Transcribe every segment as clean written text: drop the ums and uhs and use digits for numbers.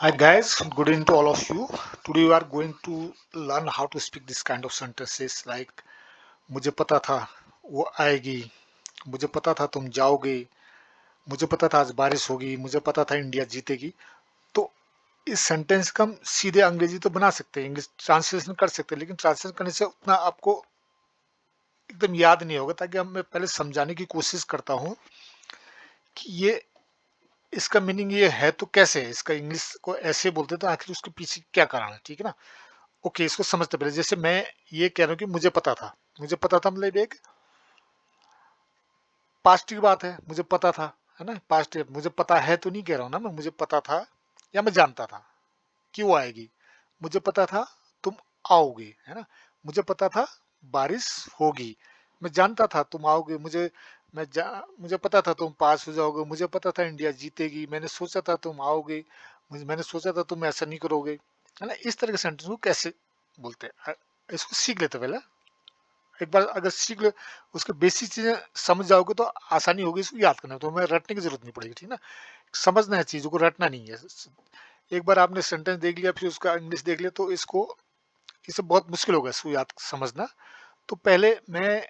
Hi guys, good evening to all of you. Today we are going to learn how to speak this kind of sentences like मुझे पता था वो आएगी, मुझे पता था तुम जाओगे, मुझे पता था आज बारिश होगी, मुझे पता था इंडिया जीतेगी। तो इस सेंटेंस का हम सीधे अंग्रेजी तो बना सकते हैं, इंग्लिश ट्रांसलेशन कर सकते हैं, लेकिन ट्रांसलेशन करने से उतना आपको एकदम याद नहीं होगा। ताकि हम मैं पहले समझाने की कोशिश करता हूँ कि ये इसका मीनिंग ये है तो कैसे है, इसका इंग्लिश को ऐसे बोलते तो आखिर उसके पीछे क्या कारण है, ठीक है ना। ओके, इसको समझते पहले। जैसे मैं ये कह रहा हूँ कि मुझे पता था मतलब एक पास्ट की बात है, मुझे पता था, है ना। पास्ट मुझे पता है तो नहीं कह रहा हूँ ना मैं, मुझे पता था या मैं जानता था कि वो आएगी। मुझे पता था तुम आओगे, है ना। मुझे पता था बारिश होगी। मैं जानता था तुम आओगे। मुझे पता था तुम पास हो जाओगे। मुझे पता था इंडिया जीतेगी। मैंने सोचा था तुम आओगे। मैंने सोचा था तुम ऐसा नहीं करोगे, है ना। इस तरह के सेंटेंस को कैसे बोलते हैं, इसको सीख लेते पहले। एक बार अगर सीख लो, उसके बेसिक चीजें समझ जाओगे तो आसानी होगी इसको याद करने में। तो हमें रटने की जरूरत नहीं पड़ेगी, ठीक है ना। समझना है चीजों को, रटना नहीं है। एक बार आपने सेंटेंस देख लिया, फिर उसका इंग्लिश देख लिया, तो इसे बहुत मुश्किल होगा इसको याद समझना। तो पहले मैं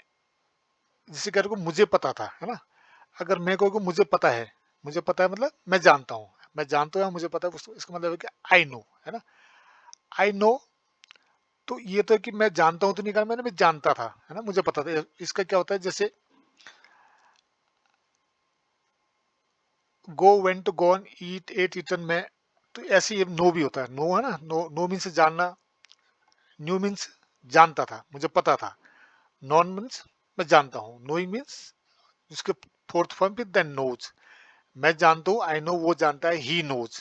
जिसे कह रहा हूँ मुझे पता था, है ना। अगर मैं कहूँ मुझे पता है मतलब मैं जानता हूँ। मैं जानता हूँ, मुझे पता है, इसका मतलब है कि आई नो, है ना। I know. तो ये तो है कि मैं जानता हूँ तो नहीं कहा मैंने, मैं जानता था, है ना। मुझे पता था। इसका क्या होता है, जैसे गो, वेंट, गॉन, ईट, एट, ईटन में। तो ऐसे ही नो भी होता है। नो, है ना। नो, नो मीन्स जानना। न्यू मीन्स जानता था, मुझे पता था। नॉन मीन्स मैं जानता हूँ। नोइंग मीन्स उसके फोर्थ फॉर्म पे देन नोज। मैं जानता हूँ, आई नो, वो जानता है, ही नोज।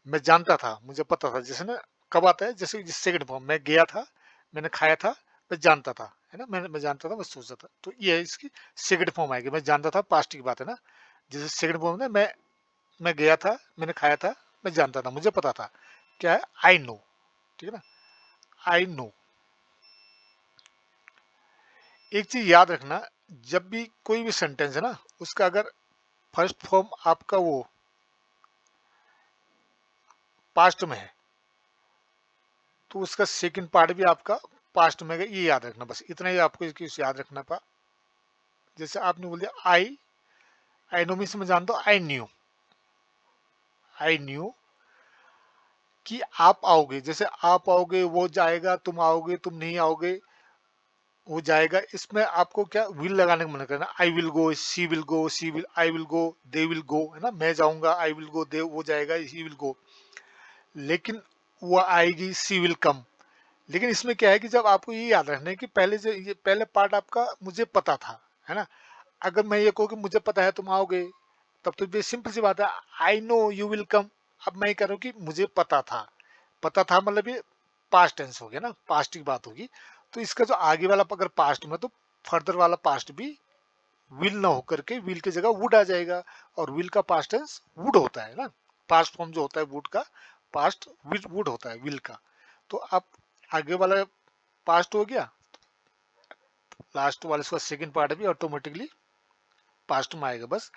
मैं जानता था, मुझे पता था, जैसे ना कब आता है, जैसे सेकंड फॉर्म, मैं गया था, मैंने खाया था, मैं जानता था, है ना। मैं जानता था, मैं सोचता था। तो ये है इसकी सेकंड फॉर्म आएगी। मैं जानता था पास्ट की बात है ना। जैसे सेकंड फॉर्म में मैं गया था, मैंने खाया था, मैं जानता था, मुझे पता था। क्या है, आई नो, ठीक है ना। I know. एक चीज याद रखना, जब भी कोई भी सेंटेंस है ना, उसका अगर फर्स्ट फॉर्म आपका वो पास्ट में है, तो उसका सेकंड पार्ट भी आपका पास्ट में है। ये याद रखना, बस इतना ही आपको इसकी याद रखना पा। जैसे आपने बोल दिया आई नो मीन्स मैं जानता हूँ, आई न्यू कि आप आओगे। जैसे आप आओगे, वो जाएगा, तुम आओगे, तुम नहीं आओगे, वो जाएगा। इसमें आपको क्या विल लगाने का मन करना। I will go, she will, I will go, they will go, है ना। मैं जाऊंगा, आई विल गो, दे वो जाएगा, ही विल गो। लेकिन वो आएगी, सी विल कम। लेकिन इसमें क्या है कि जब आपको ये याद रखना है कि पहले जो ये पहले पार्ट आपका मुझे पता था, है ना। अगर मैं ये कहूँ कि मुझे पता है तुम आओगे, तब तो ये सिंपल सी बात है, I know you will come. अब मैं ये कह रहा हूँ कि मुझे पता था। पता था मतलब ये पास्ट टेंस हो गया ना, पास्ट की बात होगी। तो इसका जो आगे वाला अगर पास्ट में, तो फर्दर वाला पास्ट भी विल ना होकर के विल की जगह वुड आ जाएगा। और विल का पास्ट टेंस वुड होता है ना। पास्ट फॉर्म जो होता है वुड का, पास्ट वुड होता है विल का। तो अब आगे वाला पास्ट हो गया, लास्ट वाले इसका सेकंड पार्ट भी ऑटोमेटिकली पास्ट में आएगा। बस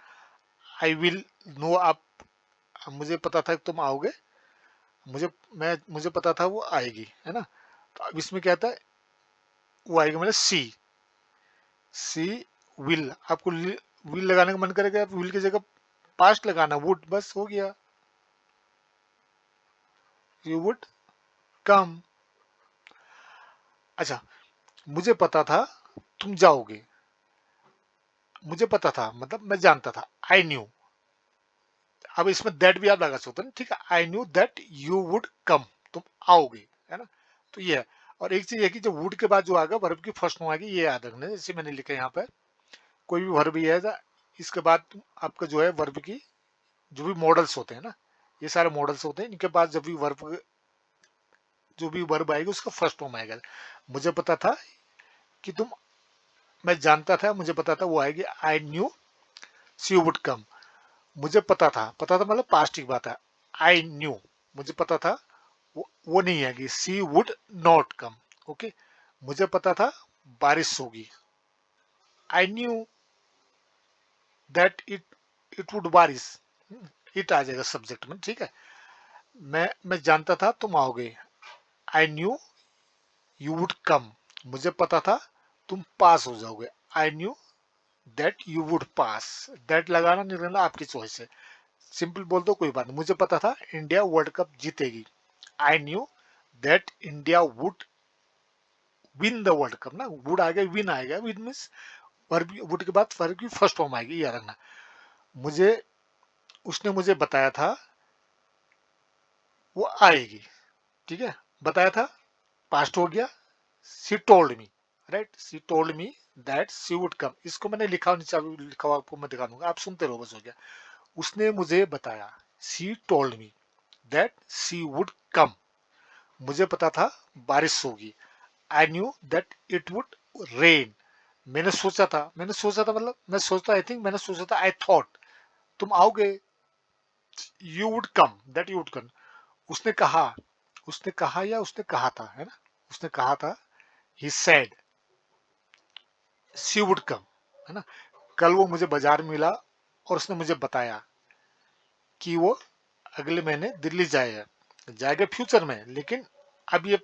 आई विल नो, आप मुझे पता था कि तुम आओगे, मुझे पता था वो आएगी, है ना। तो अब इसमें क्या आता है, वो आएगी मतलब सी विल। आपको विल लगाने का मन करेगा, आप विल की जगह पास्ट लगाना, वुड, बस हो गया, यू वुड कम। अच्छा, मुझे पता था तुम जाओगे। मुझे पता था मतलब मैं जानता था, आई न्यू। अब इसमें दैट भी आप लगा सकते हो ना, ठीक है। I knew that you would come, तुम आओगे, है ना। तो ये है। और एक चीज है कि जो वुड के बाद जो आएगा वर्ब की फर्स्ट फॉर्म आएगी, ये याद रखना है। जैसे मैंने लिखा यहाँ पर, कोई भी वर्ब ही है इसके बाद आपका जो है वर्ब की जो भी मॉडल्स होते हैं ना, ये सारे मॉडल्स होते हैं, इनके पास जब भी वर्ब जो भी वर्ब आएगी उसका फर्स्ट फॉर्म आएगा। मुझे पता था कि तुम, मैं जानता था, मुझे पता था वो आएगी, I knew she would come. मुझे पता था मतलब पास्ट की बात है। आई न्यू, मुझे पता था वो नहीं आएगी, सी वुड नॉट कम। ओके। मुझे पता था बारिश होगी, I knew that it would बारिश। इट आ जाएगा सब्जेक्ट में, ठीक है। मैं जानता था तुम आओगे, I knew you would come, मुझे पता था तुम पास हो जाओगे, I knew that you would pass, that लगाना नहीं लगाना आपकी चॉइस है, सिंपल बोल दो कोई बात नहीं। मुझे पता था इंडिया वर्ल्ड कप जीतेगी, I knew that India would win the world cup, ना वुड आएगा विन आएगा, विन मीन्स वर्ब, वुड के बाद वर्ब की फर्स्ट फॉर्म आएगी, ये रखना। मुझे उसने मुझे बताया था वो आएगी, ठीक है, बताया था, पास्ट हो गया, she told me, right, she told me that she would come, इसको मैंने लिखा नीचे लिखा हुआ आपको मैं दिखा दूंगा, आप सुनते रहो बस, हो गया। उसने मुझे बताया, she told me that she would come, मुझे पता था बारिश होगी, I knew that it would rain, मैंने सोचा था मतलब मैं सोचता, आई थिंक मैंने सोचा था, आई थॉट तुम आओगे, you would come, that you would come. उसने कहा, उसने कहा या उसने कहा था, है ना, उसने कहा था, he said she would come, है ना। कल वो मुझे बाजार में मिला और उसने मुझे बताया कि वो अगले महीने दिल्ली जाएगा, जाएगा फ्यूचर में, लेकिन अब ये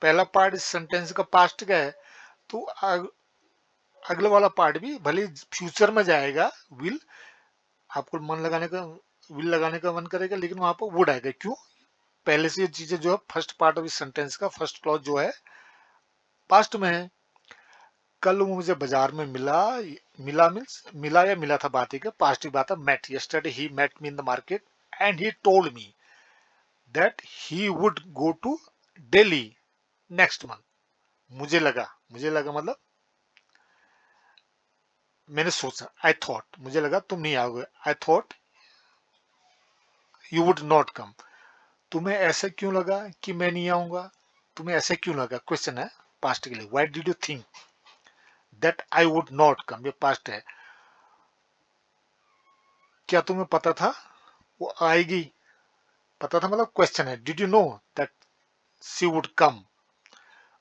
पहला पार्ट इस सेंटेंस का पास्ट का है, तो अगले वाला पार्ट भी भले फ्यूचर में जाएगा, विल, आपको मन लगाने का, विल लगाने का मन करेगा, लेकिन वहां पर वुड आएगा, क्यों, पहले से ये चीजें जो है फर्स्ट पार्ट ऑफ इस सेंटेंस का फर्स्ट क्लॉज जो है पास्ट में है। कल वो मुझे बाजार में मिला, मिला मीन्स मिला या मिला था, बात ही का पास्ट की बात है, met, yesterday he met me in the market and he told me that he would go to Delhi next month, मुझे लगा मतलब मैंने सोचा, आई थॉट, मुझे लगा तुम नहीं आओगे, I thought you would not come, तुम्हें ऐसा क्यों लगा कि मैं नहीं आऊंगा, तुम्हें ऐसा क्यों लगा, क्वेश्चन है पास्ट के लिए, why did you think that I would not come, ये पास्ट है, क्या तुम्हें पता था वो आएगी, पता था मतलब क्वेश्चन है, did you know that she would come,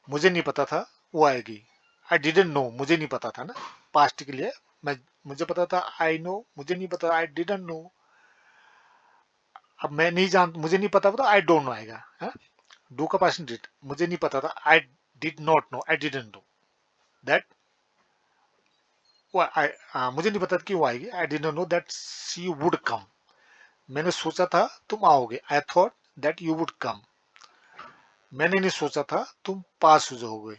मुझे नहीं पता था वो आएगी, आई डिडंट नो, मुझे नहीं पता था ना, पास्ट के लिए मैं, मुझे पता था, आई नो, मुझे नहीं पता, आई डिडंट नो, अब मैं नहीं जान, मुझे नहीं पता, तो आई डोंट नो आएगा, है, डू का पास्ट डिड, मुझे नहीं पता था, I did not know, I didn't know that वो मुझे नहीं पता कि वो आएगी, I didn't know that she would come, मैंने सोचा था तुम आओगे, I thought that you would come, मैंने नहीं सोचा था तुम पास हो जाओगे,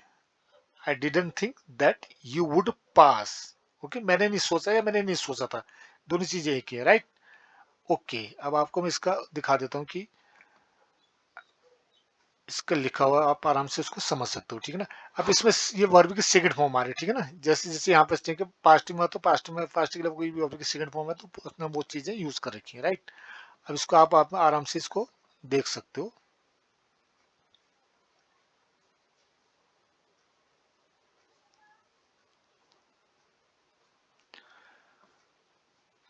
I didn't think that you would pass, okay, मैंने नहीं सोचा या मैंने नहीं सोचा था, दोनों चीजें एक ही है, राइट, ओके। अब आपको मैं इसका दिखा देता हूँ कि इसका लिखा हुआ आप आराम से उसको समझ सकते हो, ठीक है ना। अब इसमें ये वर्ब की सेकंड फॉर्म आ रही है, ठीक है ना, जैसे जैसे यहाँ पे ठीक है पास्ट में, तो पास्ट में पास्ट के लिए कोई भी वर्ब की सेकंड फॉर्म है तो उसने वो चीजें यूज कर रखी है, राइट। अब इसको आप आराम से इसको देख सकते हो,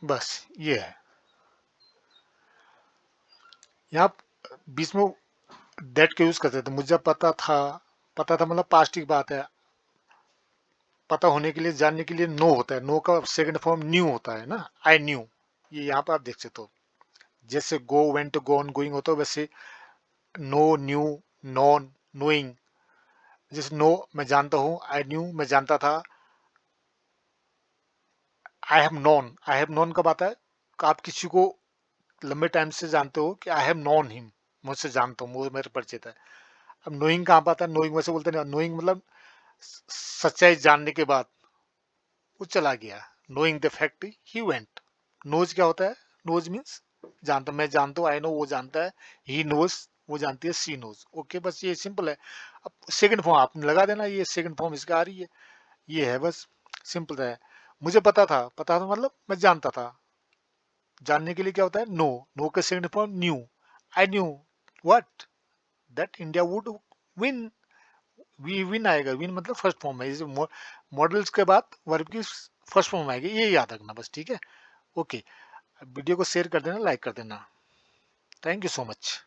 बस ये है, यहाँ बीच में दैट का यूज करते थे, मुझे पता था मतलब पास्ट की बात है, पता होने के लिए, जानने के लिए नो होता है, नो का सेकंड फॉर्म न्यू होता है ना, आई न्यू, ये यहाँ पे आप देख सकते हो, जैसे गो वेंट गोन गोइंग होता है, वैसे नो न्यू नॉन नोइंग, जैसे नो मैं जानता हूँ, आई न्यू मैं जानता था, आई हैव नोन कब आता है, आप किसी को लंबे टाइम से जानते हो कि आई हैव नोन हिम, मुझसे जानता हूँ, वो मेरे परिचित है। अब नोइंग कहाँ पाता है, नोइंग वैसे बोलते नहीं, नोइंग मतलब सच्चाई जानने के बाद वो चला गया, knowing the fact he went, knows क्या होता है, नोज मीन्स जानता, मैं जानता हूँ, आई नो वो जानता है, ही नोज वो जानती है, सी नोज, ओके, बस ये सिंपल है। अब सेकंड फॉर्म आपने लगा देना, ये सेकंड फॉर्म इसका आ रही है, ये है बस, सिंपल है। मुझे पता था मतलब मैं जानता था, जानने के लिए क्या होता है नो, नो का second form knew, I knew what, that India would win, we win आएगा, विन मतलब फर्स्ट फॉर्म है, मॉडल्स के बाद वर्ब की फर्स्ट फॉर्म आएगी, ये याद रखना बस, ठीक है, ओके। वीडियो को शेयर कर देना, लाइक कर देना, थैंक यू सो मच।